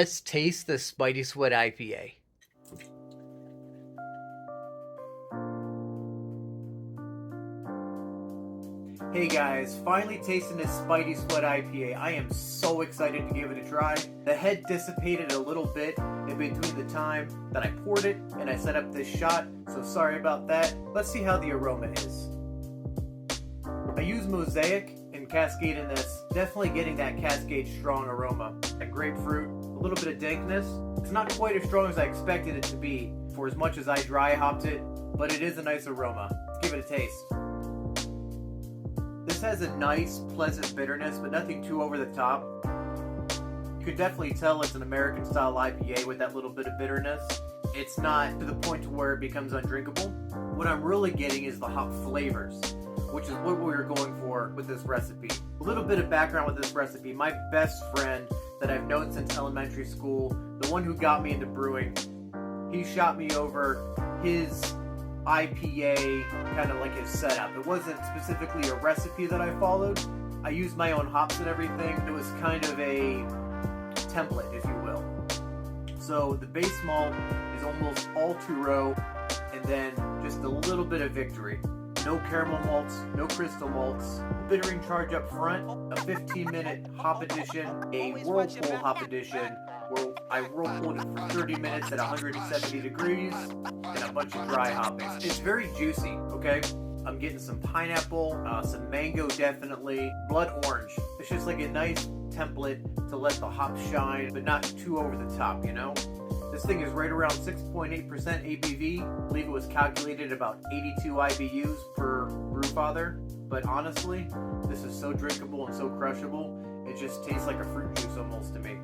Let's taste the Spidey Sweat IPA. Hey guys, finally tasting this Spidey Sweat IPA. I am so excited to give it a try. The head dissipated a little bit in between the time that I poured it and I set up this shot, so sorry about that. Let's see how the aroma is. I use Mosaic and Cascade in this. Definitely getting that Cascade strong aroma. That grapefruit, a little bit of dankness. It's not quite as strong as I expected it to be for as much as I dry hopped it, but it is a nice aroma. Let's give it a taste. This has a nice, pleasant bitterness, but nothing too over the top. You can definitely tell it's an American style IPA with that little bit of bitterness. It's not to the point to where it becomes undrinkable. What I'm really getting is the hop flavors, which is what we were going for with this recipe. A little bit of background with this recipe. My best friend that I've known since elementary school, the one who got me into brewing, he shot me over his IPA, kind of like his setup. It wasn't specifically a recipe that I followed. I used my own hops and everything. It was kind of a template, if you will. So the base malt is almost all two-row, and then just a little bit of victory. No caramel malts, no crystal malts, bittering charge up front, a 15-minute hop addition, a whirlpool hop addition, where I whirlpooled it for 30 minutes at 170 degrees, and a bunch of dry hopping. It's very juicy, okay? I'm getting some pineapple, some mango definitely, blood orange. It's just like a nice template to let the hops shine, but not too over the top, you know? This thing is right around 6.8% ABV. I believe it was calculated about 82 IBUs per brewfather. But honestly, this is so drinkable and so crushable, it just tastes like a fruit juice almost to me.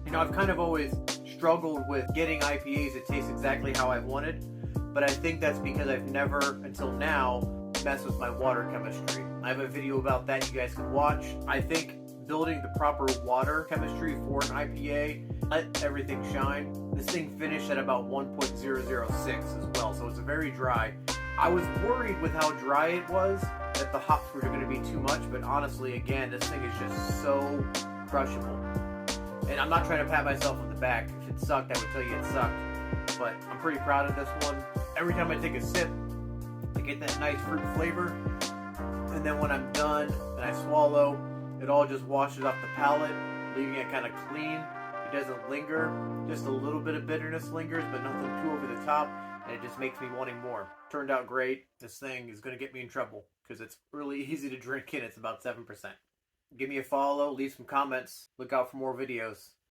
You know, I've kind of always struggled with getting IPAs that taste exactly how I wanted, but I think that's because I've never, until now, messed with my water chemistry. I have a video about that you guys can watch. I think building the proper water chemistry for an IPA, let everything shine. This thing finished at about 1.006 as well, so it's very dry. I was worried with how dry it was that the hops were going to be too much, but honestly, again, this thing is just so crushable. And I'm not trying to pat myself on the back. If it sucked, I would tell you it sucked. But I'm pretty proud of this one. Every time I take a sip, I get that nice fruit flavor. And then when I'm done and I swallow, it all just washes off the palate, leaving it kind of clean. It doesn't linger. Just a little bit of bitterness lingers, but nothing too over the top. And it just makes me wanting more. Turned out great. This thing is going to get me in trouble because it's really easy to drink and it's about 7%. Give me a follow, leave some comments. Look out for more videos.